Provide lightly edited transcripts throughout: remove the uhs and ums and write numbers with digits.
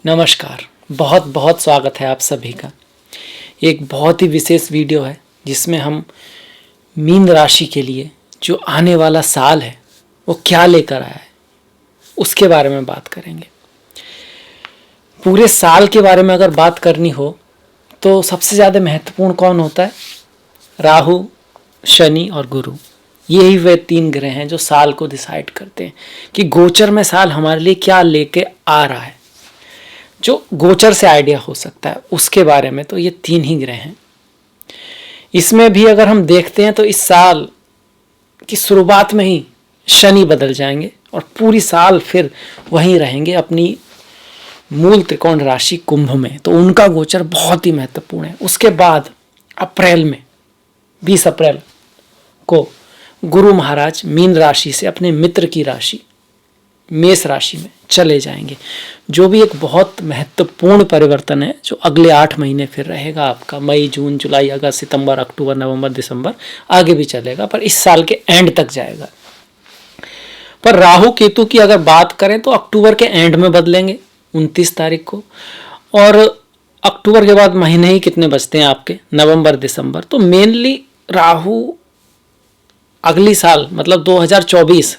नमस्कार। बहुत बहुत स्वागत है आप सभी का। एक बहुत ही विशेष वीडियो है जिसमें हम मीन राशि के लिए जो आने वाला साल है वो क्या लेकर आया है उसके बारे में बात करेंगे। पूरे साल के बारे में अगर बात करनी हो तो सबसे ज़्यादा महत्वपूर्ण कौन होता है? राहु, शनि और गुरु। यही वे तीन ग्रह हैं जो साल को डिसाइड करते हैं कि गोचर में साल हमारे लिए क्या लेके आ रहा है। जो गोचर से आइडिया हो सकता है उसके बारे में तो ये तीन ही ग्रह हैं। इसमें भी अगर हम देखते हैं तो इस साल की शुरुआत में ही शनि बदल जाएंगे और पूरी साल फिर वहीं रहेंगे अपनी मूल त्रिकोण राशि कुंभ में, तो उनका गोचर बहुत ही महत्वपूर्ण है। उसके बाद अप्रैल में 20 अप्रैल को गुरु महाराज मीन राशि से अपने मित्र की राशि मेष राशि में चले जाएंगे, जो भी एक बहुत महत्वपूर्ण परिवर्तन है जो अगले 8 महीने फिर रहेगा आपका। मई, जून, जुलाई, अगस्त, सितंबर, अक्टूबर, नवंबर, दिसंबर आगे भी चलेगा, पर इस साल के एंड तक जाएगा। पर राहु केतु की अगर बात करें तो अक्टूबर के एंड में बदलेंगे 29 तारीख को, और अक्टूबर के बाद महीने ही कितने बचते हैं आपके? नवंबर, दिसंबर। तो मेनली राहु अगली साल मतलब 2024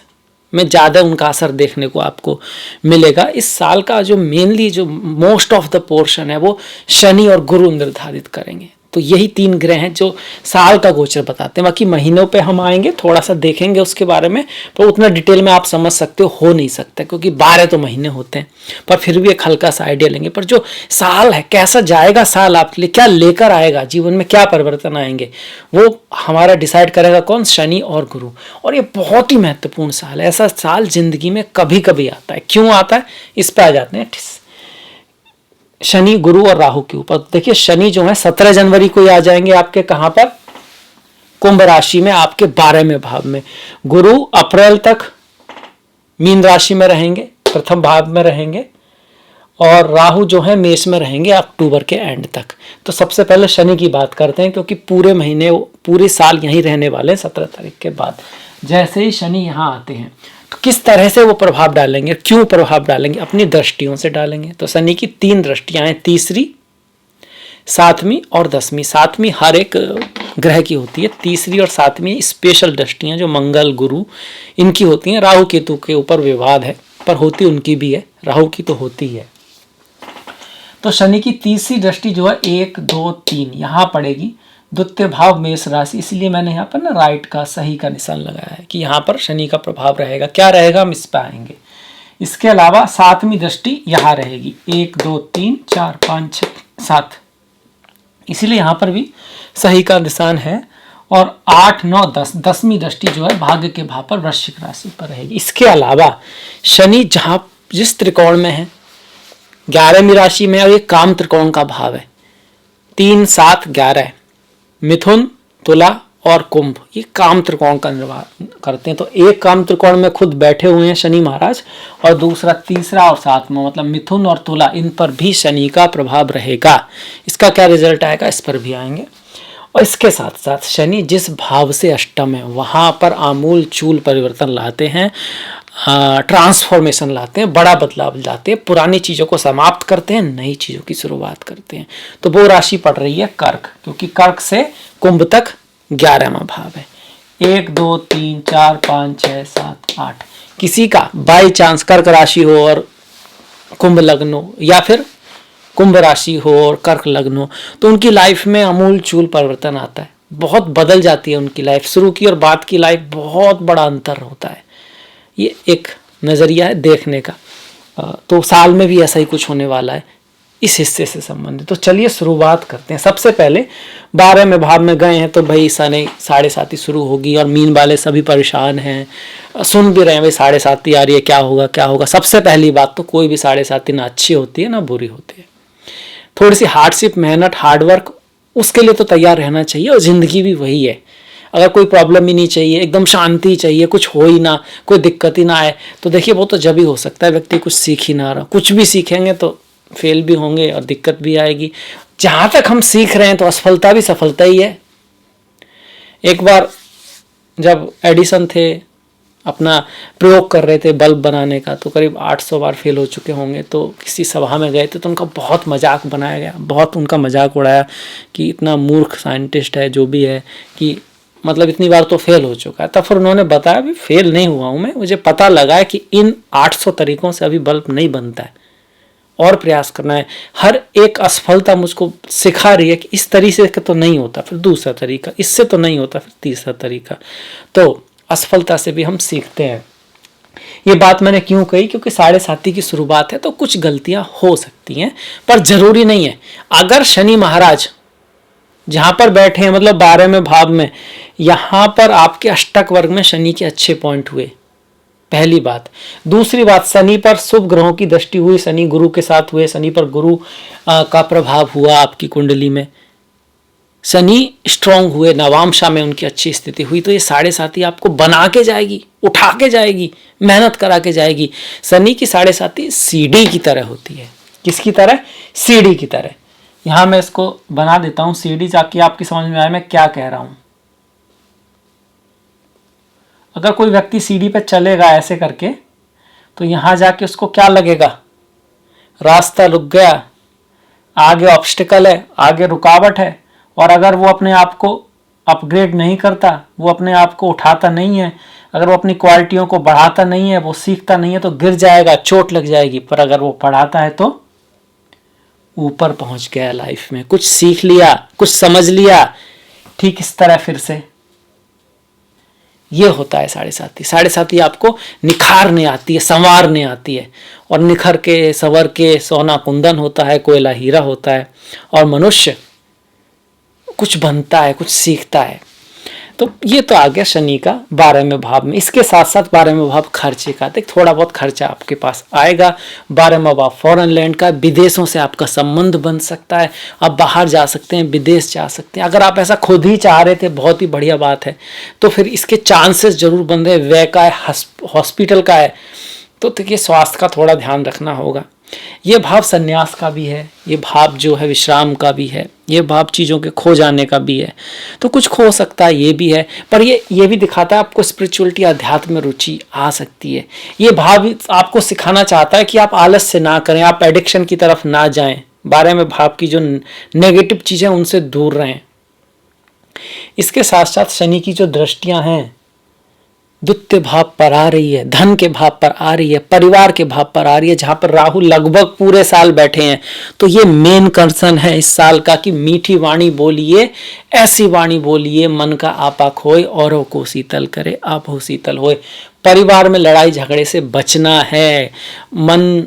में ज़्यादा उनका असर देखने को आपको मिलेगा। इस साल का जो मेनली जो मोस्ट ऑफ द पोर्शन है वो शनि और गुरु निर्धारित करेंगे। तो यही तीन ग्रह हैं जो साल का गोचर बताते हैं। बाकी महीनों पे हम आएंगे, थोड़ा सा देखेंगे उसके बारे में, पर उतना डिटेल में आप समझ सकते हो नहीं सकता क्योंकि 12 तो महीने होते हैं, पर फिर भी एक हल्का सा आइडिया लेंगे। पर जो साल है कैसा जाएगा, साल आपके लिए क्या लेकर आएगा, जीवन में क्या परिवर्तन आएंगे, वो हमारा डिसाइड करेगा कौन? शनि और गुरु। और ये बहुत ही महत्वपूर्ण साल है। ऐसा साल जिंदगी में कभी कभी आता है। क्यों आता है इस पे आ जाते हैं। शनि, गुरु और राहु के ऊपर देखिए, शनि जो है 17 जनवरी को ही आ जाएंगे आपके कहां पर? कुंभ राशि में, आपके 12वें भाव में। गुरु अप्रैल तक मीन राशि में रहेंगे, प्रथम भाव में रहेंगे, और राहु जो है मेष में रहेंगे अक्टूबर के एंड तक। तो सबसे पहले शनि की बात करते हैं क्योंकि पूरे महीने पूरे साल यहीं रहने वाले हैं 17 तारीख के बाद। जैसे ही शनि यहाँ आते हैं तो किस तरह से वो प्रभाव डालेंगे, क्यों प्रभाव डालेंगे? अपनी दृष्टियों से डालेंगे। तो शनि की 3 दृष्टियां हैं, तीसरी, 7वीं और 10वीं। 7वीं हर एक ग्रह की होती है, तीसरी और 7वीं स्पेशल दृष्टियां जो मंगल, गुरु इनकी होती हैं। राहु केतु के ऊपर विवाद है, पर होती उनकी भी है, राहु की तो होती है। तो शनि की तीसरी दृष्टि जो है 1, 2, 3 यहाँ पड़ेगी, द्वितीय भाव मेष राशि। इसलिए मैंने यहाँ पर ना राइट का, सही का निशान लगाया है कि यहाँ पर शनि का प्रभाव रहेगा। क्या रहेगा हम इस पर आएंगे। इसके अलावा 7वीं दृष्टि यहाँ रहेगी, 1, 2, 3, 4, 5, 6, 7। इसीलिए यहाँ पर भी सही का निशान है। और 8, 9, 10, 10वीं दृष्टि जो है भाग्य के भाव पर, वृश्चिक राशि पर रहेगी। इसके अलावा शनि जहाँ जिस त्रिकोण में है, 11वीं राशि में, और ये काम त्रिकोण का भाव है। 3, 7, 11 मिथुन, तुला और कुंभ, ये काम त्रिकोण का निर्माण करते हैं। तो एक काम त्रिकोण में खुद बैठे हुए हैं शनि महाराज, और दूसरा, तीसरा और 7वां मतलब मिथुन और तुला, इन पर भी शनि का प्रभाव रहेगा। इसका क्या रिजल्ट आएगा इस पर भी आएंगे। और इसके साथ साथ शनि जिस भाव से अष्टम है वहां पर आमूल चूल परिवर्तन लाते हैं, ट्रांसफॉर्मेशन लाते हैं, बड़ा बदलाव लाते हैं। पुरानी चीज़ों को समाप्त करते हैं, नई चीज़ों की शुरुआत करते हैं। तो वो राशि पड़ रही है कर्क, क्योंकि कर्क से कुंभ तक 11वां भाव है। 1, 2, 3, 4, 5, 6, 7, 8। किसी का बाई चांस कर्क राशि हो और कुंभ लग्न हो, या फिर कुंभ राशि हो और कर्क लग्न हो, तो उनकी लाइफ में अमूल चूल परिवर्तन आता है। बहुत बदल जाती है उनकी लाइफ। शुरू की और बाद की लाइफ बहुत बड़ा अंतर होता है। ये एक नज़रिया है देखने का। तो साल में भी ऐसा ही कुछ होने वाला है इस हिस्से से संबंधित। तो चलिए शुरुआत करते हैं। सबसे पहले 12वें भाव में गए हैं तो भाई शनि 7.5 शुरू होगी, और मीन वाले सभी परेशान हैं, सुन भी रहे हैं भाई 7.5 आ रही है, क्या होगा क्या होगा। सबसे पहली बात तो कोई भी 7.5 ना अच्छी होती है ना बुरी होती है। थोड़ी सी हार्डशिप, मेहनत, हार्डवर्क, उसके लिए तो तैयार रहना चाहिए। और ज़िंदगी भी वही है। अगर कोई प्रॉब्लम ही नहीं चाहिए, एकदम शांति चाहिए, कुछ हो ही ना, कोई दिक्कत ही ना आए, तो देखिए वो तो जब ही हो सकता है व्यक्ति कुछ सीख ही ना रहा। कुछ भी सीखेंगे तो फेल भी होंगे और दिक्कत भी आएगी। जहाँ तक हम सीख रहे हैं तो असफलता भी सफलता ही है। एक बार जब एडिसन थे, अपना प्रयोग कर रहे थे बल्ब बनाने का, तो करीब 800 बार फेल हो चुके होंगे। तो किसी सभा में गए थे तो उनका बहुत मजाक बनाया गया, बहुत उनका मजाक उड़ाया कि इतना मूर्ख साइंटिस्ट है जो भी है, कि मतलब इतनी बार तो फेल हो चुका है। तब फिर उन्होंने बताया भी फेल नहीं हुआ हूँ मैं, मुझे पता लगा है कि इन 800 तरीकों से अभी बल्ब नहीं बनता है, और प्रयास करना है। हर एक असफलता मुझको सिखा रही है कि इस तरीके से तो नहीं होता, फिर दूसरा तरीका, इससे तो नहीं होता, फिर तीसरा तरीका। तो असफलता से भी हम सीखते हैं। ये बात मैंने क्यों कही, क्योंकि 7.5 की शुरुआत है तो कुछ गलतियां हो सकती हैं, पर जरूरी नहीं है। अगर शनि महाराज जहां पर बैठे हैं, मतलब 12वें भाव में, यहां पर आपके अष्टक वर्ग में शनि के अच्छे पॉइंट हुए, पहली बात। दूसरी बात, शनि पर शुभ ग्रहों की दृष्टि हुई, शनि गुरु के साथ हुए, शनि पर गुरु का प्रभाव हुआ आपकी कुंडली में, शनि स्ट्रांग हुए, नवामशा में उनकी अच्छी स्थिति हुई, तो ये 7.5 आपको बना के जाएगी, उठा के जाएगी, मेहनत करा के जाएगी। शनि की 7.5 सीढ़ी की तरह होती है। किसकी तरह? सीढ़ी की तरह। यहां मैं इसको बना देता हूं सीढ़ी, ताकि आपकी समझ में आए मैं क्या कह रहा हूं। अगर कोई व्यक्ति सीढ़ी पे चलेगा ऐसे करके, तो यहां जाके उसको क्या लगेगा? रास्ता रुक गया, आगे ऑब्स्टिकल है, आगे रुकावट है। और अगर वो अपने आप को अपग्रेड नहीं करता, वो अपने आप को उठाता नहीं है, अगर वो अपनी क्वालिटियों को बढ़ाता नहीं है, वो सीखता नहीं है, तो गिर जाएगा, चोट लग जाएगी। पर अगर वो पढ़ाता है तो ऊपर पहुंच गया लाइफ में, कुछ सीख लिया, कुछ समझ लिया। ठीक इस तरह फिर से ये होता है 7.5। 7.5 आपको निखारने आती है, संवारने आती है, और निखर के संवर के सोना कुंदन होता है, कोयला हीरा होता है, और मनुष्य कुछ बनता है, कुछ सीखता है। तो ये तो आ गया शनि का 12वें भाव में। इसके साथ साथ 12वें भाव खर्चे का, देख थोड़ा बहुत खर्चा आपके पास आएगा। 12वां भाव फॉरेन लैंड का, विदेशों से आपका संबंध बन सकता है, आप बाहर जा सकते हैं, विदेश जा सकते हैं। अगर आप ऐसा खुद ही चाह रहे थे, बहुत ही बढ़िया बात है, तो फिर इसके चांसेस जरूर बन रहे। व्यय का है, हॉस्पिटल का है, तो देखिए स्वास्थ्य का थोड़ा ध्यान रखना होगा। ये भाव संन्यास का भी है, ये भाव जो है विश्राम का भी है, ये भाव चीज़ों के खो जाने का भी है। तो कुछ खो सकता है, ये भी है, पर ये भी दिखाता है आपको स्पिरिचुअलिटी, अध्यात्म में रुचि आ सकती है। ये भाव आपको सिखाना चाहता है कि आप आलस से ना करें, आप एडिक्शन की तरफ ना जाएं, 12वें भाव की जो नेगेटिव चीज़ें उनसे दूर रहें। इसके साथ साथ शनि की जो दृष्टियां हैं द्वितीय भाव पर आ रही है, धन के भाव पर आ रही है, परिवार के भाव पर आ रही है, जहां पर राहु लगभग पूरे साल बैठे हैं। तो ये मेन कंसर्न है इस साल का कि मीठी वाणी बोलिए, ऐसी वाणी बोलिए मन का आपा खोए, औरों को शीतल करे आप हो शीतल होए। परिवार में लड़ाई झगड़े से बचना है, मन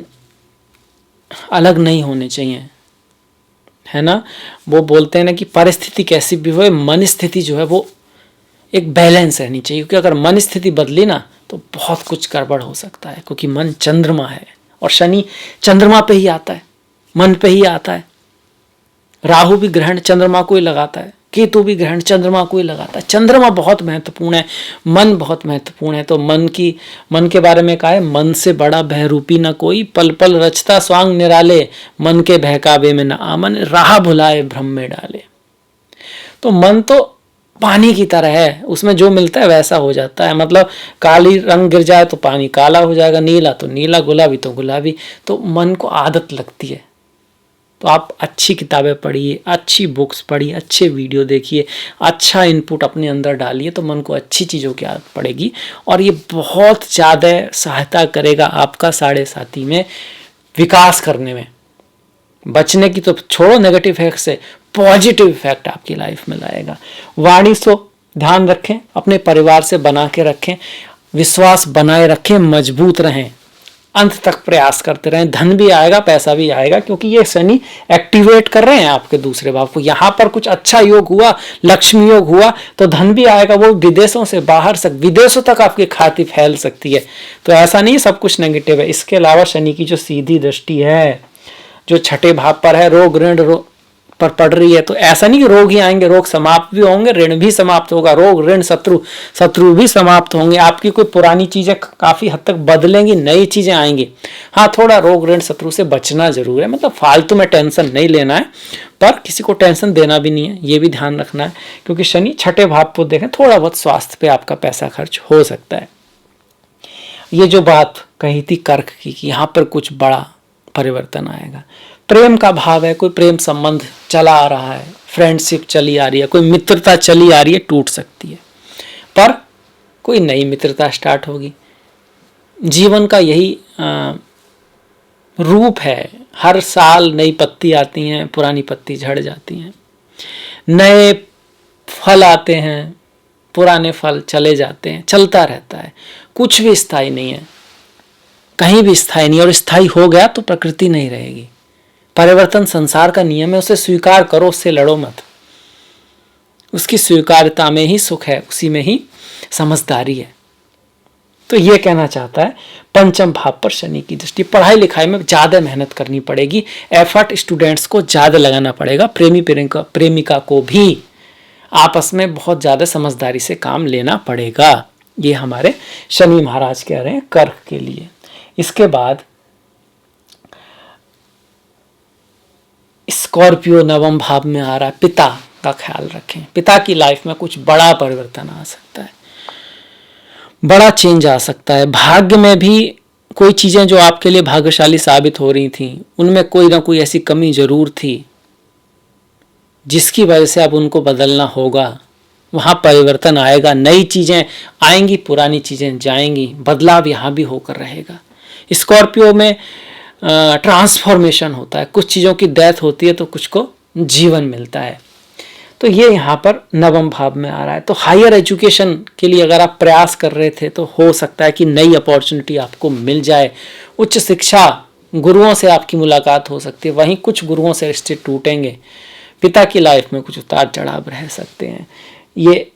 अलग नहीं होने चाहिए, है ना। वो बोलते हैं ना कि परिस्थिति कैसी भी हो, मन स्थिति जो है वो एक बैलेंस रहनी चाहिए, क्योंकि अगर मन स्थिति बदली ना तो बहुत कुछ गड़बड़ हो सकता है, क्योंकि मन चंद्रमा है और शनि चंद्रमा पे ही आता है, मन पे ही आता है। राहु भी ग्रहण चंद्रमा को ही लगाता है, केतु भी ग्रहण चंद्रमा को ही लगाता है। चंद्रमा बहुत महत्वपूर्ण है, मन बहुत महत्वपूर्ण है। तो मन के बारे में कहा है, मन से बड़ा बहरूपी न कोई, पल पल रचता स्वांग निराले, मन के बहकावे में न आमन, राह भुलाए भ्रम में डाले। तो मन तो पानी की तरह है, उसमें जो मिलता है वैसा हो जाता है। मतलब काली रंग गिर जाए तो पानी काला हो जाएगा, नीला तो नीला, गुलाबी तो गुलाबी। तो मन को आदत लगती है। तो आप अच्छी किताबें पढ़िए, अच्छी बुक्स पढ़िए, अच्छे वीडियो देखिए, अच्छा इनपुट अपने अंदर डालिए, तो मन को अच्छी चीज़ों की आदत पड़ेगी, और ये बहुत ज़्यादा सहायता करेगा आपका 7.5 में विकास करने में। बचने की तो छोड़ो, नेगेटिव इफेक्ट से पॉजिटिव इफेक्ट आपकी लाइफ में लाएगा। वाणी से ध्यान रखें, अपने परिवार से बना के रखें, विश्वास बनाए रखें, मजबूत रहें, अंत तक प्रयास करते रहें। धन भी आएगा, पैसा भी आएगा, क्योंकि ये शनि एक्टिवेट कर रहे हैं आपके दूसरे भाव को। यहाँ पर कुछ अच्छा योग हुआ, लक्ष्मी योग हुआ, तो धन भी आएगा, वो विदेशों से बाहर विदेशों तक आपकी ख्याति फैल सकती है। तो ऐसा नहीं सब कुछ नेगेटिव है। इसके अलावा शनि की जो सीधी दृष्टि है, जो छठे भाव पर है, रोग ऋण पर पड़ रही है, तो ऐसा नहीं कि रोग ही आएंगे, रोग समाप्त भी होंगे, ऋण भी समाप्त होगा, रोग ऋण शत्रु भी समाप्त होंगे। आपकी कोई पुरानी चीजें काफी हद तक बदलेंगी, नई चीजें आएंगी। हाँ, थोड़ा रोग ऋण शत्रु से बचना जरूर है, मतलब फालतू में टेंशन नहीं लेना है, पर किसी को टेंशन देना भी नहीं है, ये भी ध्यान रखना है, क्योंकि शनि छठे भाव को देखें, थोड़ा बहुत स्वास्थ्य पे आपका पैसा खर्च हो सकता है। ये जो बात कही थी कर्क की कि यहाँ पर कुछ बड़ा परिवर्तन आएगा। प्रेम का भाव है, कोई प्रेम संबंध चला आ रहा है, फ्रेंडशिप चली आ रही है, कोई मित्रता चली आ रही है, टूट सकती है, पर कोई नई मित्रता स्टार्ट होगी। जीवन का यही रूप है। हर साल नई पत्ती आती हैं, पुरानी पत्ती झड़ जाती हैं, नए फल आते हैं, पुराने फल चले जाते हैं, चलता रहता है। कुछ भी स्थायी नहीं है, कहीं भी स्थायी नहीं, और स्थायी हो गया तो प्रकृति नहीं रहेगी। परिवर्तन संसार का नियम है, उसे स्वीकार करो, उससे लड़ो मत। उसकी स्वीकार्यता में ही सुख है, उसी में ही समझदारी है। तो ये कहना चाहता है पंचम भाव पर शनि की दृष्टि। पढ़ाई लिखाई में ज़्यादा मेहनत करनी पड़ेगी, एफर्ट स्टूडेंट्स को ज़्यादा लगाना पड़ेगा, प्रेमी प्रेमिका को भी आपस में बहुत ज़्यादा समझदारी से काम लेना पड़ेगा। ये हमारे शनि महाराज कह रहे हैं कर्क के लिए। इसके बाद स्कॉर्पियो नवम भाव में आ रहा है। पिता का ख्याल रखें, पिता की लाइफ में कुछ बड़ा परिवर्तन आ सकता है, बड़ा चेंज आ सकता है। भाग्य में भी कोई चीज़ें जो आपके लिए भाग्यशाली साबित हो रही थी, उनमें कोई ना कोई ऐसी कमी जरूर थी जिसकी वजह से अब उनको बदलना होगा। वहाँ परिवर्तन आएगा, नई चीज़ें आएंगी, पुरानी चीज़ें जाएंगी, बदलाव यहाँ भी होकर रहेगा। स्कॉर्पियो में ट्रांसफॉर्मेशन होता है, कुछ चीज़ों की डेथ होती है तो कुछ को जीवन मिलता है। तो ये यहाँ पर नवम भाव में आ रहा है। तो हायर एजुकेशन के लिए अगर आप प्रयास कर रहे थे तो हो सकता है कि नई अपॉर्चुनिटी आपको मिल जाए। उच्च शिक्षा, गुरुओं से आपकी मुलाकात हो सकती है, वहीं कुछ गुरुओं से रिश्ते टूटेंगे। पिता की लाइफ में कुछ उतार चढ़ाव रह सकते हैं। ये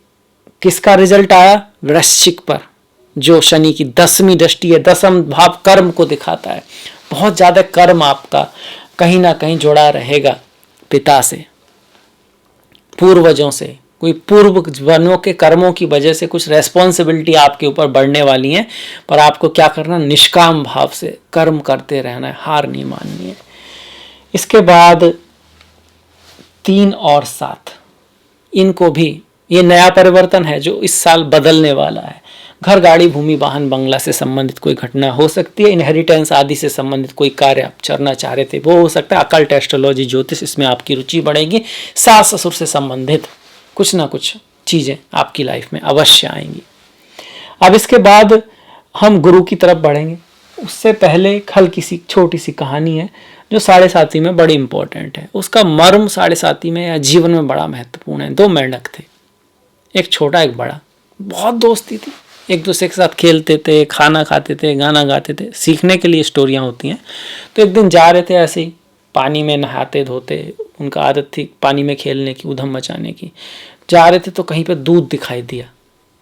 किसका रिजल्ट आया? वृश्चिक पर, जो शनि की 10वीं दृष्टि है। 10वां भाव कर्म को दिखाता है। बहुत ज़्यादा कर्म आपका कहीं ना कहीं जुड़ा रहेगा पिता से, पूर्वजों से। कोई पूर्व जन्मों के कर्मों की वजह से कुछ रेस्पॉन्सिबिलिटी आपके ऊपर बढ़ने वाली है, पर आपको क्या करना? निष्काम भाव से कर्म करते रहना है, हार नहीं माननी है। इसके बाद 3 और 7, इनको भी ये नया परिवर्तन है जो इस साल बदलने वाला है। घर, गाड़ी, भूमि, वाहन, बंगला से संबंधित कोई घटना हो सकती है। इनहेरिटेंस आदि से संबंधित कोई कार्य आप करना चाह रहे थे वो हो सकता है। अकल्ट, एस्ट्रोलॉजी, ज्योतिष, इसमें आपकी रुचि बढ़ेगी। सास ससुर से संबंधित कुछ ना कुछ चीज़ें आपकी लाइफ में अवश्य आएंगी। अब इसके बाद हम गुरु की तरफ बढ़ेंगे। उससे पहले हल्की सी छोटी सी कहानी है जो साढ़े साथी में बड़ी इंपॉर्टेंट है। उसका मर्म साढ़े साथी में या जीवन में बड़ा महत्वपूर्ण है। 2 मेंढक थे, एक छोटा एक बड़ा। बहुत दोस्ती थी, एक दूसरे के साथ खेलते थे, खाना खाते थे, गाना गाते थे। सीखने के लिए स्टोरियाँ होती हैं। तो एक दिन जा रहे थे ऐसे ही, पानी में नहाते धोते, उनका आदत थी पानी में खेलने की, उधम मचाने की। जा रहे थे तो कहीं पे दूध दिखाई दिया।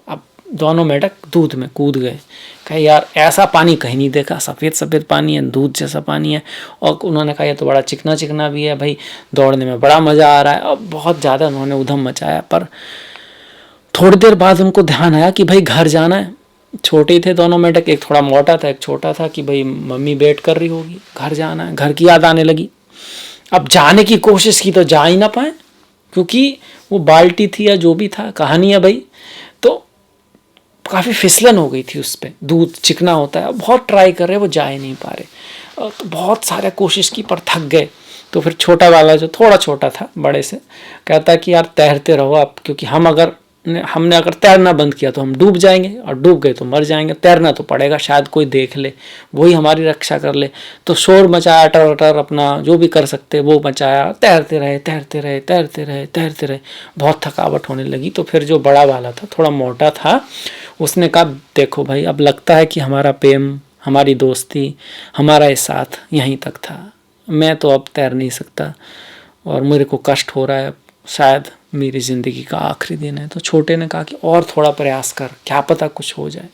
अब दोनों मेंढक दूध में कूद गए। कहे यार ऐसा पानी कहीं नहीं देखा, सफ़ेद सफ़ेद पानी है, दूध जैसा पानी है। और उन्होंने कहा यह तो बड़ा चिकना चिकना भी है भाई, दौड़ने में बड़ा मज़ा आ रहा है। और बहुत ज़्यादा उन्होंने उधम मचाया। पर थोड़ी देर बाद उनको ध्यान आया कि भाई घर जाना है। छोटे ही थे दोनों मेंढक, एक थोड़ा मोटा था एक छोटा था, कि भाई मम्मी वेट कर रही होगी, घर जाना है। घर की याद आने लगी। अब जाने की कोशिश की तो जा ही ना पाए, क्योंकि वो बाल्टी थी या जो भी था, कहानी है भाई, तो काफ़ी फिसलन हो गई थी उस पर। दूध चिकना होता है, बहुत ट्राई कर रहे, वो जा ही नहीं पा रहे। तो बहुत सारे कोशिश की पर थक गए। तो फिर छोटा वाला जो थोड़ा छोटा था बड़े से, कहता है कि यार तैरते रहो आप, क्योंकि हमने अगर तैरना बंद किया तो हम डूब जाएंगे, और डूब गए तो मर जाएंगे। तैरना तो पड़ेगा, शायद कोई देख ले, वही हमारी रक्षा कर ले। तो शोर मचाया, टर टर अपना जो भी कर सकते वो मचाया। तैरते रहे तैरते रहे तैरते रहे तैरते रहे, बहुत थकावट होने लगी। तो फिर जो बड़ा वाला था, थोड़ा मोटा था, उसने कहा देखो भाई, अब लगता है कि हमारा प्रेम, हमारी दोस्ती, हमारा ये साथ यहीं तक था। मैं तो अब तैर नहीं सकता और मेरे को कष्ट हो रहा है, शायद मेरी ज़िंदगी का आखिरी दिन है। तो छोटे ने कहा कि और थोड़ा प्रयास कर, क्या पता कुछ हो जाए।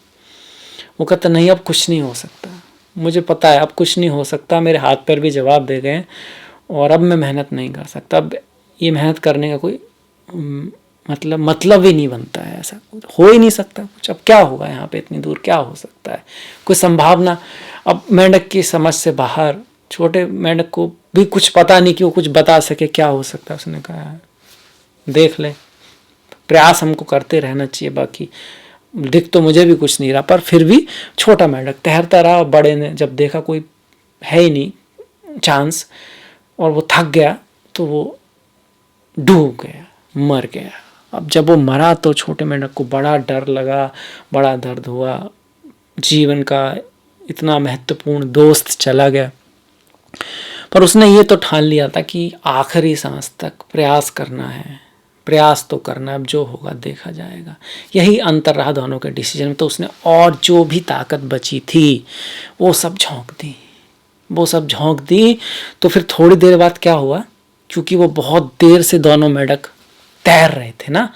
वो कहता नहीं, अब कुछ नहीं हो सकता, मुझे पता है अब कुछ नहीं हो सकता, मेरे हाथ पैर भी जवाब दे गए और अब मैं मेहनत नहीं कर सकता। अब ये मेहनत करने का कोई मतलब ही नहीं बनता है, ऐसा हो ही नहीं सकता कुछ। अब क्या होगा यहाँ पे, इतनी दूर क्या हो सकता है, कोई संभावना। अब मेंढक की समझ से बाहर, छोटे मेंढक को भी कुछ पता नहीं कि वो कुछ बता सके क्या हो सकता है। उसने कहा देख ले, प्रयास हमको करते रहना चाहिए, बाकी दिख तो मुझे भी कुछ नहीं रहा, पर फिर भी छोटा मेंढक तैरता रहा। बड़े ने जब देखा कोई है ही नहीं चांस और वो थक गया तो वो डूब गया, मर गया। अब जब वो मरा तो छोटे मेंढक को बड़ा डर लगा, बड़ा दर्द हुआ, जीवन का इतना महत्वपूर्ण दोस्त चला गया। पर उसने ये तो ठान लिया था कि आखिरी सांस तक प्रयास करना है, प्रयास तो करना है, अब जो होगा देखा जाएगा। यही अंतर रहा दोनों के डिसीजन में। तो उसने और जो भी ताकत बची थी वो सब झोंक दी, वो सब झोंक दी। तो फिर थोड़ी देर बाद क्या हुआ, क्योंकि वो बहुत देर से दोनों मेंढक तैर रहे थे ना,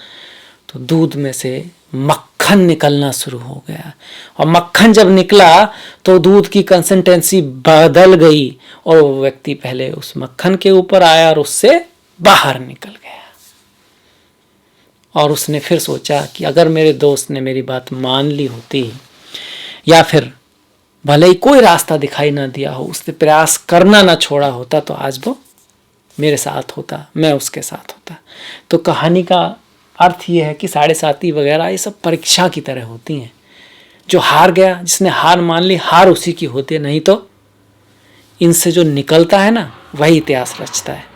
तो दूध में से मक्खन निकलना शुरू हो गया। और मक्खन जब निकला तो दूध की कंसिस्टेंसी बदल गई और वो व्यक्ति पहले उस मक्खन के ऊपर आया और उससे बाहर निकल गया। और उसने फिर सोचा कि अगर मेरे दोस्त ने मेरी बात मान ली होती, या फिर भले ही कोई रास्ता दिखाई ना दिया हो, उसने प्रयास करना ना छोड़ा होता, तो आज वो मेरे साथ होता, मैं उसके साथ होता। तो कहानी का अर्थ ये है कि साढ़े साथी वगैरह ये सब परीक्षा की तरह होती हैं। जो हार गया, जिसने हार मान ली, हार उसी की होती है, नहीं तो इनसे जो निकलता है ना वही इतिहास रचता है।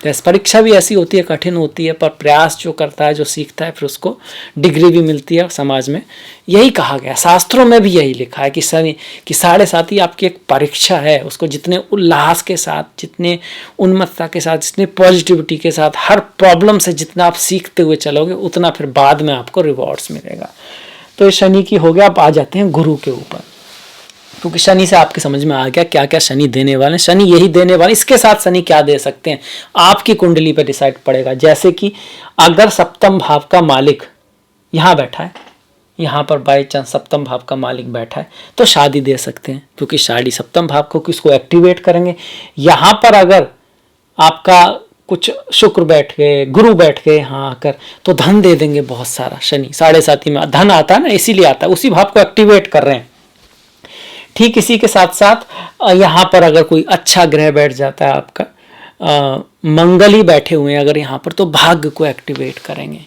तो परीक्षा भी ऐसी होती है, कठिन होती है, पर प्रयास जो करता है, जो सीखता है, फिर उसको डिग्री भी मिलती है समाज में। यही कहा गया, शास्त्रों में भी यही लिखा है कि साढ़े साथी आपकी एक परीक्षा है। उसको जितने उल्लास के साथ, जितने उन्मत्तता के साथ, जितने पॉजिटिविटी के साथ, हर प्रॉब्लम से जितना आप सीखते हुए चलोगे, उतना फिर बाद में आपको रिवॉर्ड्स मिलेगा। तो शनि की हो गया। आप आ जाते हैं गुरु के ऊपर, क्योंकि शनि से आपके समझ में आ गया क्या क्या शनि देने वाले हैं। शनि यही देने वाले, इसके साथ शनि क्या दे सकते हैं आपकी कुंडली पे डिसाइड पड़ेगा। जैसे कि अगर सप्तम भाव का मालिक यहाँ बैठा है, यहाँ पर बाई चांस सप्तम भाव का मालिक बैठा है, तो शादी दे सकते हैं, क्योंकि शादी सप्तम भाव को किसको एक्टिवेट करेंगे। यहाँ पर अगर आपका कुछ शुक्र बैठ गए, गुरु बैठ गए यहाँ आकर, तो धन दे देंगे बहुत सारा। शनि साढ़े साथी में धन आता है ना, इसीलिए आता है, उसी भाव को एक्टिवेट कर रहे हैं। ठीक इसी के साथ साथ यहाँ पर अगर कोई अच्छा ग्रह बैठ जाता है, आपका मंगल ही बैठे हुए हैं अगर यहाँ पर, तो भाग्य को एक्टिवेट करेंगे।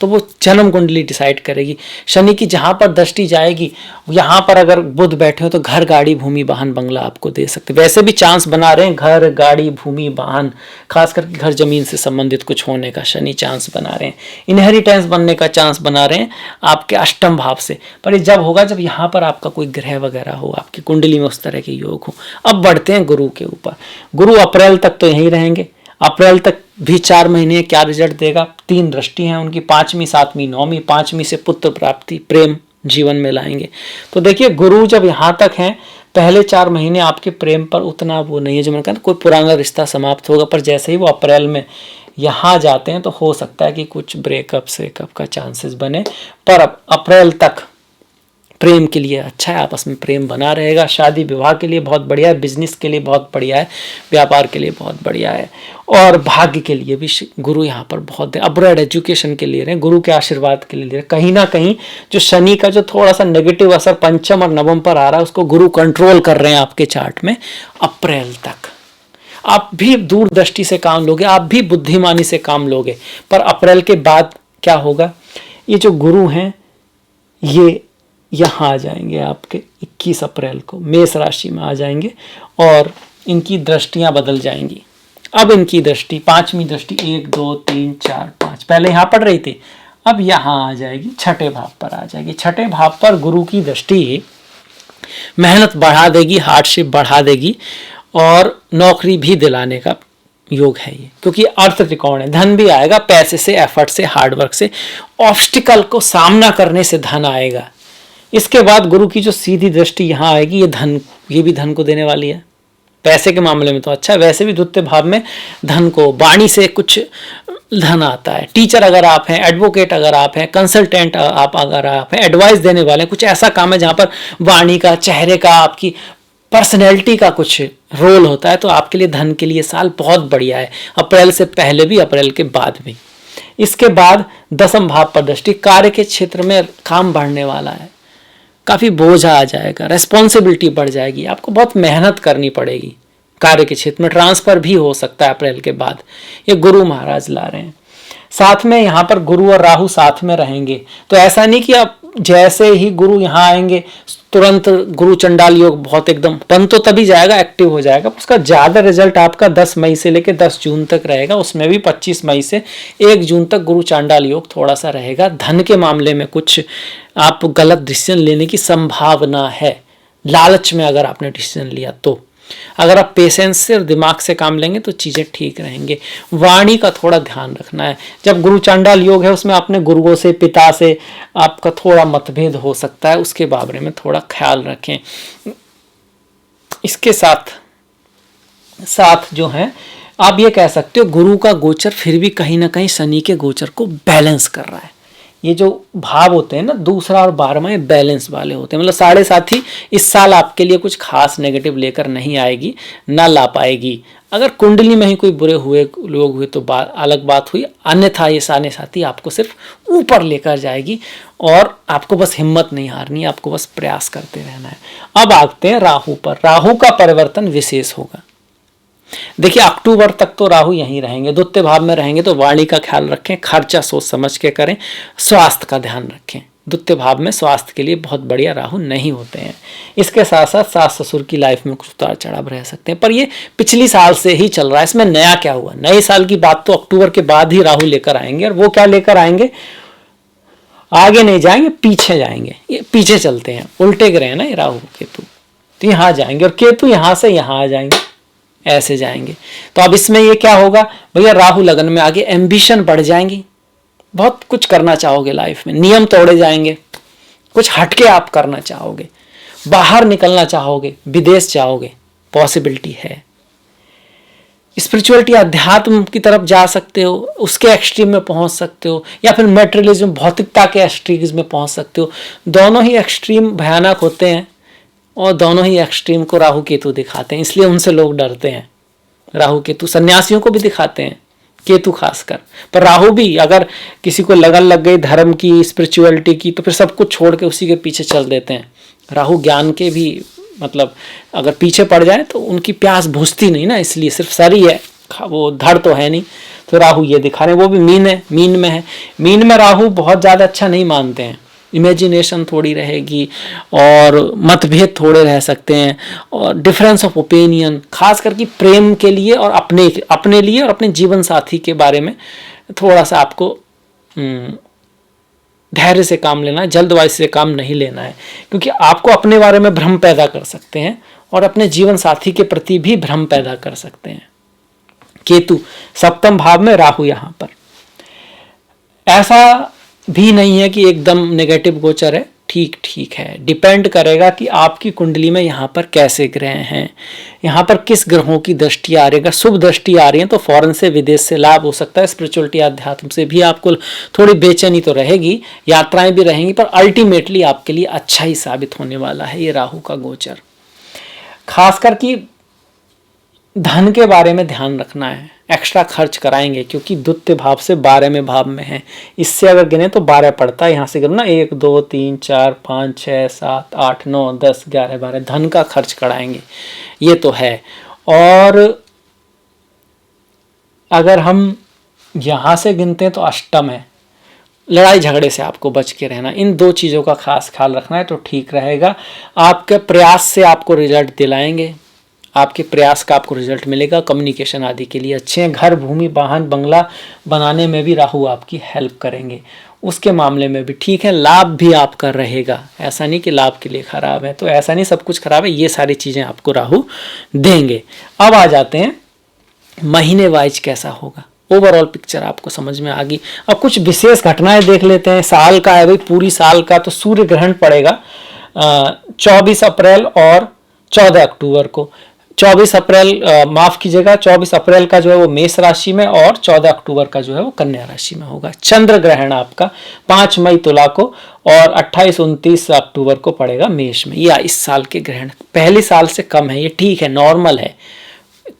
तो वो जन्म कुंडली डिसाइड करेगी। शनि की जहाँ पर दृष्टि जाएगी, यहाँ पर अगर बुध बैठे हो तो घर, गाड़ी, भूमि, वाहन, बंगला आपको दे सकते। वैसे भी चांस बना रहे हैं घर, गाड़ी, भूमि, वाहन, खास करके घर जमीन से संबंधित कुछ होने का शनि चांस बना रहे हैं। इनहेरिटेंस बनने का चांस बना रहे हैं आपके अष्टम भाव से। पर ये जब होगा जब यहाँ पर आपका कोई ग्रह वगैरह हो, आपकी कुंडली में उस तरह के योग हो। अब बढ़ते हैं गुरु के ऊपर। गुरु अप्रैल तक तो यहीं रहेंगे। अप्रैल तक भी 4 महीने क्या रिजल्ट देगा? 3 दृष्टि हैं उनकी, 5वीं, 7वीं, 9वीं। 5वीं से पुत्र प्राप्ति, प्रेम जीवन में लाएंगे। तो देखिए गुरु जब यहाँ तक हैं, पहले 4 महीने आपके प्रेम पर उतना वो नहीं है, जो मैंने कहा कोई पुराना रिश्ता समाप्त होगा। पर जैसे ही वो अप्रैल में यहाँ जाते हैं तो हो सकता है कि कुछ ब्रेकअप सेकअप का चांसेस बने। पर अब अप्रैल तक प्रेम के लिए अच्छा है, आपस में प्रेम बना रहेगा। शादी विवाह के लिए बहुत बढ़िया है, बिजनेस के लिए बहुत बढ़िया है, व्यापार के लिए बहुत बढ़िया है, और भाग्य के लिए भी गुरु यहाँ पर बहुत अपग्रेड एजुकेशन के लिए रहे, गुरु के आशीर्वाद के लिए कहीं ना कहीं जो शनि का जो थोड़ा सा नेगेटिव असर पंचम और नवम पर आ रहा है, उसको गुरु कंट्रोल कर रहे हैं आपके चार्ट में अप्रैल तक। आप भी दूरदृष्टि से काम लोगे, आप भी बुद्धिमानी से काम लोगे। पर अप्रैल के बाद क्या होगा, ये जो गुरु हैं ये यहाँ आ जाएंगे आपके 21 अप्रैल को मेष राशि में आ जाएंगे और इनकी दृष्टियां बदल जाएंगी। अब इनकी दृष्टि 5वीं दृष्टि 1 2 3 4 5 पहले यहाँ पड़ रही थी, अब यहाँ आ जाएगी, छठे भाव पर आ जाएगी। छठे भाव पर गुरु की दृष्टि मेहनत बढ़ा देगी, हार्डशिप बढ़ा देगी और नौकरी भी दिलाने का योग है ये, क्योंकि अर्थ त्रिकोण है। धन भी आएगा, पैसे से, एफर्ट से, हार्डवर्क से, ऑब्स्टिकल को सामना करने से धन आएगा। इसके बाद गुरु की जो सीधी दृष्टि यहाँ आएगी, ये भी धन को देने वाली है। पैसे के मामले में तो अच्छा है, वैसे भी द्वितीय भाव में धन को, वाणी से कुछ धन आता है। टीचर अगर आप हैं, एडवोकेट अगर आप हैं, कंसल्टेंट आप अगर आप हैं, एडवाइस देने वाले हैं, कुछ ऐसा काम है जहाँ पर वाणी का, चेहरे का, आपकी पर्सनैलिटी का कुछ रोल होता है, तो आपके लिए धन के लिए साल बहुत बढ़िया है। अप्रैल से पहले भी, अप्रैल के बाद भी। इसके बाद 10वें भाव पर दृष्टि, कार्य के क्षेत्र में काम बढ़ने वाला है, काफ़ी बोझ आ जाएगा, रेस्पॉन्सिबिलिटी बढ़ जाएगी, आपको बहुत मेहनत करनी पड़ेगी। कार्य के क्षेत्र में ट्रांसफ़र भी हो सकता है अप्रैल के बाद, ये गुरु महाराज ला रहे हैं। साथ में यहाँ पर गुरु और राहु साथ में रहेंगे, तो ऐसा नहीं कि आप जैसे ही गुरु यहाँ आएंगे तुरंत गुरु चंडाल योग बहुत एकदम बन तो तभी जाएगा, एक्टिव हो जाएगा। उसका ज्यादा रिजल्ट आपका 10 मई से लेकर 10 जून तक रहेगा, उसमें भी 25 मई से 1 जून तक गुरु चांडाल योग थोड़ा सा रहेगा। धन के मामले में कुछ आप गलत डिसीजन लेने की संभावना है, लालच में अगर आपने डिसीजन लिया तो। अगर आप पेशेंस से और दिमाग से काम लेंगे तो चीज़ें ठीक रहेंगे। वाणी का थोड़ा ध्यान रखना है। जब गुरु चांडाल योग है उसमें अपने गुरुओं से, पिता से आपका थोड़ा मतभेद हो सकता है, उसके बारे में थोड़ा ख्याल रखें। इसके साथ साथ जो है आप ये कह सकते हो गुरु का गोचर फिर भी कहीं ना कहीं शनि के गोचर को बैलेंस कर रहा है। ये जो भाव होते हैं ना, दूसरा और 12वां, ये बैलेंस वाले होते हैं। मतलब 7.5 इस साल आपके लिए कुछ खास नेगेटिव लेकर नहीं आएगी, ना ला पाएगी। अगर कुंडली में ही कोई बुरे हुए लोग हुए तो अलग बात हुई, अन्यथा ये 7.5 आपको सिर्फ ऊपर लेकर जाएगी और आपको बस हिम्मत नहीं हारनी, आपको बस प्रयास करते रहना है। अब आते हैं राहु पर। राहु का परिवर्तन विशेष होगा। देखिए अक्टूबर तक तो राहु यहीं रहेंगे, द्वितीय भाव में रहेंगे, तो वाणी का ख्याल रखें, खर्चा सोच समझ के करें, स्वास्थ्य का ध्यान रखें। द्वितीय भाव में स्वास्थ्य के लिए बहुत बढ़िया राहु नहीं होते हैं। इसके साथ साथ सास ससुर की लाइफ में कुछ उतार चढ़ाव रह सकते हैं, पर ये पिछली साल से ही चल रहा है। इसमें नया क्या हुआ? नए साल की बात तो अक्टूबर के बाद ही राहु लेकर आएंगे, और वो क्या लेकर आएंगे? आगे नहीं जाएंगे, पीछे जाएंगे। ये पीछे चलते हैं, उल्टे ग्रह है ना ये राहु केतु, तो यहाँ जाएंगे, और केतु यहाँ से यहाँ आ जाएंगे, ऐसे जाएंगे। तो अब इसमें ये क्या होगा भैया, राहु लगन में आगे एम्बिशन बढ़ जाएंगी, बहुत कुछ करना चाहोगे लाइफ में, नियम तोड़े जाएंगे, कुछ हटके आप करना चाहोगे, बाहर निकलना चाहोगे, विदेश चाहोगे, पॉसिबिलिटी है। स्पिरिचुअलिटी, अध्यात्म की तरफ जा सकते हो, उसके एक्सट्रीम में पहुंच सकते हो, या फिर मेटेरियलिज्म, भौतिकता के एक्सट्रीम में पहुंच सकते हो। दोनों ही एक्सट्रीम भयानक होते हैं और दोनों ही एक्सट्रीम को राहु केतु दिखाते हैं, इसलिए उनसे लोग डरते हैं। राहु केतु सन्यासियों को भी दिखाते हैं, केतु खासकर, पर राहु भी अगर किसी को लगन लग गई धर्म की, स्पिरिचुअलिटी की, तो फिर सब कुछ छोड़ के उसी के पीछे चल देते हैं। राहु ज्ञान के भी मतलब अगर पीछे पड़ जाए तो उनकी प्यास बुझती नहीं ना, इसलिए सिर्फ सर ही है, वो धड़ तो है नहीं। तो राहु ये दिखा रहे हैं, वो भी मीन है, मीन में है। मीन में राहु बहुत ज़्यादा अच्छा नहीं मानते हैं, इमेजिनेशन थोड़ी रहेगी और मतभेद थोड़े रह सकते हैं, और डिफरेंस ऑफ ओपिनियन, खास करके प्रेम के लिए और अपने लिए और अपने जीवन साथी के बारे में थोड़ा सा आपको धैर्य से काम लेना है, जल्दबाजी से काम नहीं लेना है, क्योंकि आपको अपने बारे में भ्रम पैदा कर सकते हैं और अपने जीवन साथी के प्रति भी भ्रम पैदा कर सकते हैं। केतु सप्तम भाव में, राहु यहां पर। ऐसा भी नहीं है कि एकदम नेगेटिव गोचर है, ठीक ठीक है, डिपेंड करेगा कि आपकी कुंडली में यहाँ पर कैसे ग्रह हैं, यहाँ पर किस ग्रहों की दृष्टि आ रही है। अगर शुभ दृष्टि आ रही है तो फॉरेन से, विदेश से लाभ हो सकता है। स्पिरिचुअलिटी, अध्यात्म से भी आपको थोड़ी बेचैनी तो रहेगी, यात्राएं भी रहेंगी, पर अल्टीमेटली आपके लिए अच्छा ही साबित होने वाला है ये राहु का गोचर। खासकर कि धन के बारे में ध्यान रखना है, एक्स्ट्रा खर्च कराएंगे, क्योंकि द्वितीय भाव से 12वें भाव में है। इससे अगर गिने तो 12 पड़ता है, यहाँ से गिनो ना, 1 2 3 4 5 6 7 8 9 10 11 12, धन का खर्च कराएंगे, ये तो है। और अगर हम यहाँ से गिनते हैं तो अष्टम है, लड़ाई झगड़े से आपको बच के रहना, इन दो चीज़ों का खास ख्याल रखना है तो ठीक रहेगा। आपके प्रयास से आपको रिजल्ट दिलाएंगे, आपके प्रयास का आपको रिजल्ट मिलेगा। कम्युनिकेशन आदि के लिए अच्छे हैं। घर, भूमि, वाहन, बंगला बनाने में भी राहु आपकी हेल्प करेंगे, उसके मामले में भी ठीक है। लाभ भी आपका रहेगा, ऐसा नहीं कि लाभ के लिए खराब है, तो ऐसा नहीं सब कुछ खराब है, ये सारी चीज़ें आपको राहु देंगे। अब आ जाते हैं महीने वाइज कैसा होगा, ओवरऑल पिक्चर आपको समझ में आ गई। अब कुछ विशेष घटनाएं देख लेते हैं। साल का है भाई, पूरी साल का, तो सूर्य ग्रहण पड़ेगा 24 अप्रैल और 14 अक्टूबर को। 24 अप्रैल का जो है वो मेष राशि में, और 14 अक्टूबर का जो है वो कन्या राशि में होगा। चंद्र ग्रहण आपका 5 मई तुला को और 28-29 अक्टूबर को पड़ेगा मेष में। ये इस साल के ग्रहण पहले साल से कम है, ये ठीक है, नॉर्मल है,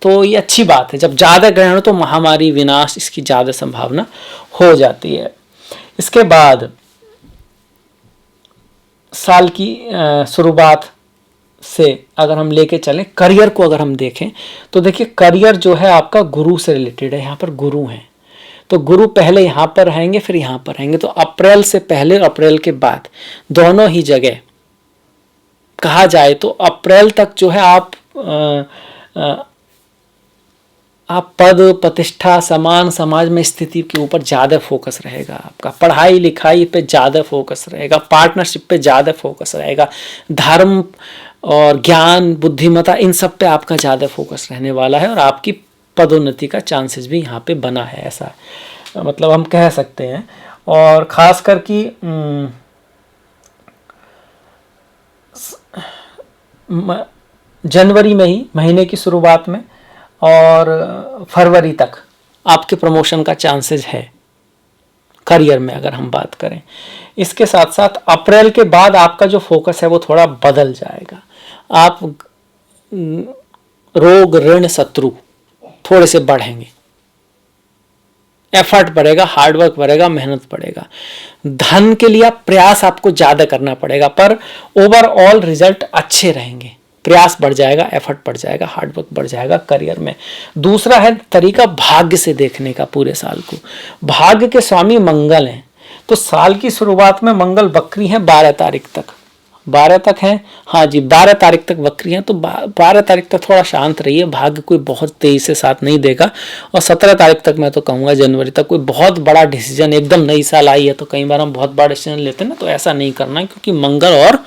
तो ये अच्छी बात है। जब ज़्यादा ग्रहण हो तो महामारी, विनाश, इसकी ज़्यादा संभावना हो जाती है। इसके बाद साल की शुरुआत से अगर हम लेके चलें, करियर को अगर हम देखें तो देखिए, करियर जो है आपका गुरु से रिलेटेड है, यहाँ पर गुरु हैं, तो गुरु पहले यहाँ पर रहेंगे फिर यहाँ पर रहेंगे, तो अप्रैल से पहले और अप्रैल के बाद दोनों ही जगह कहा जाए तो अप्रैल तक जो है आप पद प्रतिष्ठा समान समाज में स्थिति के ऊपर ज़्यादा फोकस रहेगा, आपका पढ़ाई लिखाई पे ज़्यादा फोकस रहेगा, पार्टनरशिप पे ज़्यादा फोकस रहेगा, धर्म और ज्ञान बुद्धिमत्ता इन सब पे आपका ज़्यादा फोकस रहने वाला है, और आपकी पदोन्नति का चांसेस भी यहाँ पे बना है, ऐसा मतलब हम कह सकते हैं। और ख़ास कर कि जनवरी में ही महीने की शुरुआत में और फरवरी तक आपके प्रमोशन का चांसेस है करियर में अगर हम बात करें। इसके साथ साथ अप्रैल के बाद आपका जो फोकस है वो थोड़ा बदल जाएगा। आप रोग ऋण शत्रु थोड़े से बढ़ेंगे, एफर्ट बढ़ेगा, हार्डवर्क बढ़ेगा, मेहनत बढ़ेगा, धन के लिए प्रयास आपको ज़्यादा करना पड़ेगा, पर ओवरऑल रिजल्ट अच्छे रहेंगे। प्रयास बढ़ जाएगा, एफर्ट बढ़ जाएगा, हार्डवर्क बढ़ जाएगा करियर में। दूसरा है तरीका भाग्य से देखने का पूरे साल को। भाग्य के स्वामी मंगल हैं, तो साल की शुरुआत में मंगल वक्री हैं 12 तारीख तक, 12 तक हैं, हाँ जी 12 तारीख तक वक्री हैं, तो 12 तारीख तक थोड़ा शांत रहिए, भाग्य कोई बहुत तेजी से साथ नहीं देगा। और 17 तारीख तक मैं तो कहूँगा जनवरी तक कोई बहुत बड़ा डिसीजन, एकदम नई साल आई है तो कई बार हम बहुत बड़ा डिसीजन लेते हैं ना, तो ऐसा नहीं करना है, क्योंकि मंगल और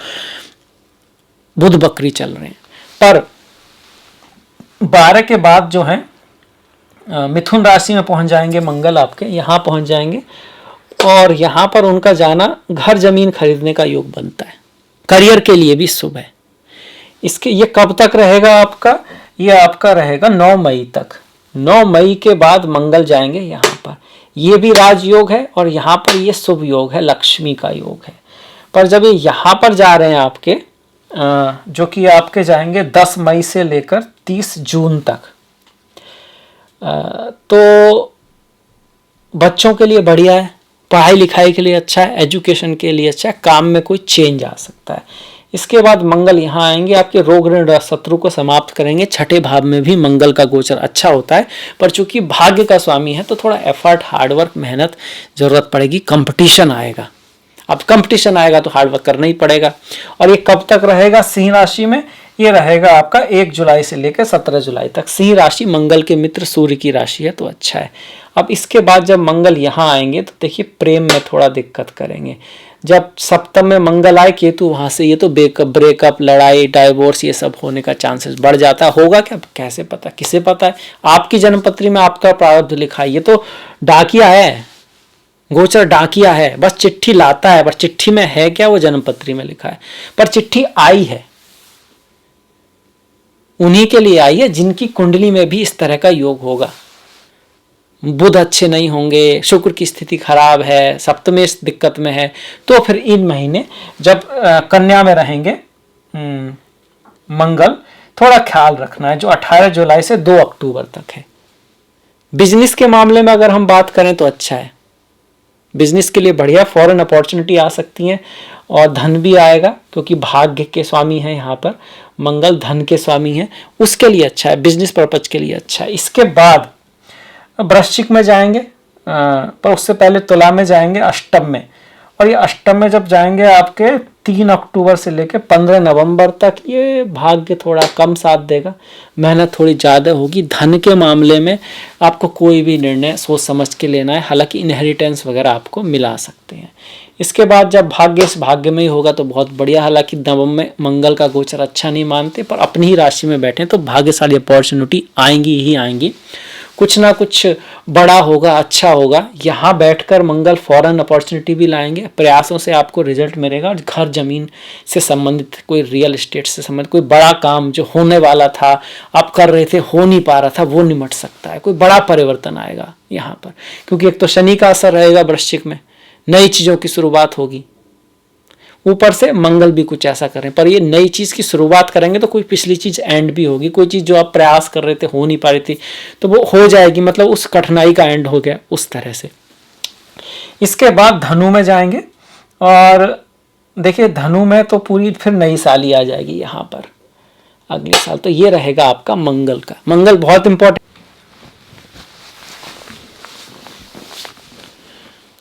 बुध बकरी चल रहे हैं। पर 12 के बाद जो है मिथुन राशि में पहुंच जाएंगे मंगल, आपके यहाँ पहुंच जाएंगे, और यहाँ पर उनका जाना घर जमीन खरीदने का योग बनता है, करियर के लिए भी शुभ है। इसके ये कब तक रहेगा आपका, ये आपका रहेगा 9 मई तक। 9 मई के बाद मंगल जाएंगे यहाँ पर, ये भी राजयोग है और यहाँ पर ये शुभ योग है, लक्ष्मी का योग है। पर जब ये यहाँ पर जा रहे हैं आपके जो कि आपके जाएंगे 10 मई से लेकर 30 जून तक, तो बच्चों के लिए बढ़िया है, पढ़ाई लिखाई के लिए अच्छा है, एजुकेशन के लिए अच्छा है, काम में कोई चेंज आ सकता है। इसके बाद मंगल यहाँ आएंगे, आपके रोग ऋण शत्रु को समाप्त करेंगे। छठे भाव में भी मंगल का गोचर अच्छा होता है, पर चूंकि भाग्य का स्वामी है तो थोड़ा एफर्ट, हार्डवर्क, मेहनत जरूरत पड़ेगी, कंपटीशन आएगा। अब कंपटीशन आएगा तो हार्डवर्क करना ही पड़ेगा। और ये कब तक रहेगा सिंह राशि में, ये रहेगा आपका 1 जुलाई से लेकर 17 जुलाई तक। सिंह राशि मंगल के मित्र सूर्य की राशि है, तो अच्छा है। अब इसके बाद जब मंगल यहाँ आएंगे तो देखिए प्रेम में थोड़ा दिक्कत करेंगे। जब सप्तम में मंगल आए केतु वहां से, ये तो ब्रेकअप, लड़ाई, डाइवोर्स ये सब होने का चांसेस बढ़ जाता है। होगा क्या, कैसे पता, किसे पता है? आपकी जन्मपत्री में आपका प्रारब्ध लिखा है, ये तो डाकिया है, गोचर डाकिया है, बस चिट्ठी लाता है, पर चिट्ठी में है क्या वो जन्मपत्री में लिखा है। पर चिट्ठी आई है, उन्हीं के लिए आई है जिनकी कुंडली में भी इस तरह का योग होगा। बुध अच्छे नहीं होंगे, शुक्र की स्थिति खराब है, सप्तमेश दिक्कत में है, तो फिर इन महीने जब कन्या में रहेंगे मंगल, थोड़ा ख्याल रखना है, जो 18 जुलाई से 2 अक्टूबर तक है। बिजनेस के मामले में अगर हम बात करें तो अच्छा है, बिजनेस के लिए बढ़िया, फॉरेन अपॉर्चुनिटी आ सकती है और धन भी आएगा, क्योंकि भाग्य के स्वामी है यहाँ पर मंगल, धन के स्वामी है, उसके लिए अच्छा है, बिजनेस पर्पज के लिए अच्छा है। इसके बाद वृश्चिक में जाएंगे, पर उससे पहले तुला में जाएंगे अष्टम में, और ये अष्टम में जब जाएंगे आपके 3 अक्टूबर से लेकर 15 नवंबर तक, ये भाग्य थोड़ा कम साथ देगा, मेहनत थोड़ी ज़्यादा होगी। धन के मामले में आपको कोई भी निर्णय सोच समझ के लेना है, हालांकि इनहेरिटेंस वगैरह आपको मिला सकते हैं। इसके बाद जब भाग्य इस भाग्य में ही होगा तो बहुत बढ़िया, हालांकि नवम में मंगल का गोचर अच्छा नहीं मानते, पर अपनी ही राशि में बैठे तो भाग्यशाली अपॉर्चुनिटी आएंगी ही आएंगी, कुछ ना कुछ बड़ा होगा, अच्छा होगा। यहाँ बैठकर मंगल फॉरेन अपॉर्चुनिटी भी लाएंगे, प्रयासों से आपको रिजल्ट मिलेगा। और घर जमीन से संबंधित, कोई रियल एस्टेट से संबंधित कोई बड़ा काम जो होने वाला था, आप कर रहे थे, हो नहीं पा रहा था, वो निमट सकता है, कोई बड़ा परिवर्तन आएगा यहाँ पर, क्योंकि एक तो शनि का असर रहेगा वृश्चिक में, नई चीज़ों की शुरुआत होगी, ऊपर से मंगल भी कुछ ऐसा करें। पर ये नई चीज़ की शुरुआत करेंगे तो कोई पिछली चीज़ एंड भी होगी, कोई चीज़ जो आप प्रयास कर रहे थे, हो नहीं पा रही थी, तो वो हो जाएगी, मतलब उस कठिनाई का एंड हो गया, उस तरह से। इसके बाद धनु में जाएंगे, और देखिए धनु में तो पूरी फिर नई साल ही आ जाएगी यहाँ पर अगले साल। तो ये रहेगा आपका मंगल का। मंगल बहुत इंपॉर्टेंट,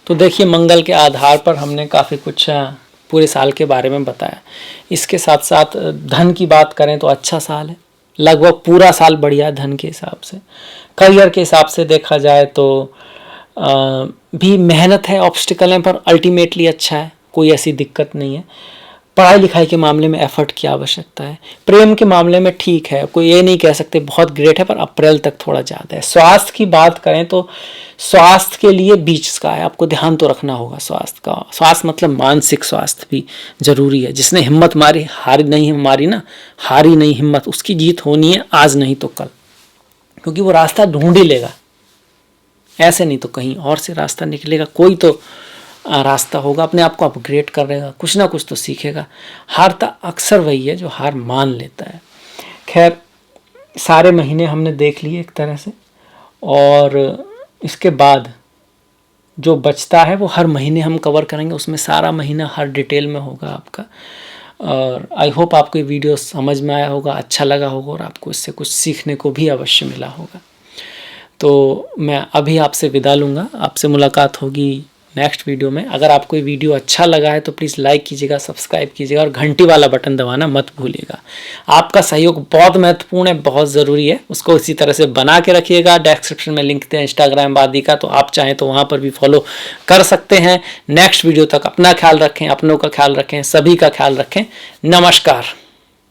तो देखिए, मंगल के आधार पर हमने काफ़ी कुछ पूरे साल के बारे में बताया। इसके साथ साथ धन की बात करें तो अच्छा साल है, लगभग पूरा साल बढ़िया धन के हिसाब से। करियर के हिसाब से देखा जाए तो भी मेहनत है, ऑब्स्टिकल है, पर अल्टीमेटली अच्छा है, कोई ऐसी दिक्कत नहीं है। पढ़ाई लिखाई के मामले में एफर्ट की आवश्यकता है। प्रेम के मामले में ठीक है, कोई ये नहीं कह सकते बहुत ग्रेट है, पर अप्रैल तक थोड़ा ज़्यादा है। स्वास्थ्य की बात करें तो स्वास्थ्य के लिए बीच का है, आपको ध्यान तो रखना होगा स्वास्थ्य का। स्वास्थ्य मतलब मानसिक स्वास्थ्य भी जरूरी है। जिसने हिम्मत मारी, हारी नहीं मारी ना, हारी नहीं हिम्मत, उसकी जीत होनी है आज नहीं तो कल, क्योंकि वो रास्ता ढूंढ ही लेगा, ऐसे नहीं तो कहीं और से रास्ता निकलेगा। कोई तो रास्ता होगा, अपने आप को अपग्रेड करेगा, कुछ ना कुछ तो सीखेगा। हारता अक्सर वही है जो हार मान लेता है। खैर, सारे महीने हमने देख लिए एक तरह से, और इसके बाद जो बचता है वो हर महीने हम कवर करेंगे। उसमें सारा महीना हर डिटेल में होगा आपका। और आई होप आपको ये वीडियो समझ में आया होगा, अच्छा लगा होगा, और आपको इससे कुछ सीखने को भी अवश्य मिला होगा। तो मैं अभी आपसे विदा लूँगा, आपसे मुलाकात होगी नेक्स्ट वीडियो में। अगर आपको ये वीडियो अच्छा लगा है तो प्लीज़ लाइक कीजिएगा, सब्सक्राइब कीजिएगा, और घंटी वाला बटन दबाना मत भूलिएगा। आपका सहयोग बहुत महत्वपूर्ण है, बहुत ज़रूरी है, उसको इसी तरह से बना के रखिएगा। डिस्क्रिप्शन में लिंक दें इंस्टाग्राम आदि का, तो आप चाहें तो वहाँ पर भी फॉलो कर सकते हैं। नेक्स्ट वीडियो तक अपना ख्याल रखें, अपनों का ख्याल रखें, सभी का ख्याल रखें। नमस्कार।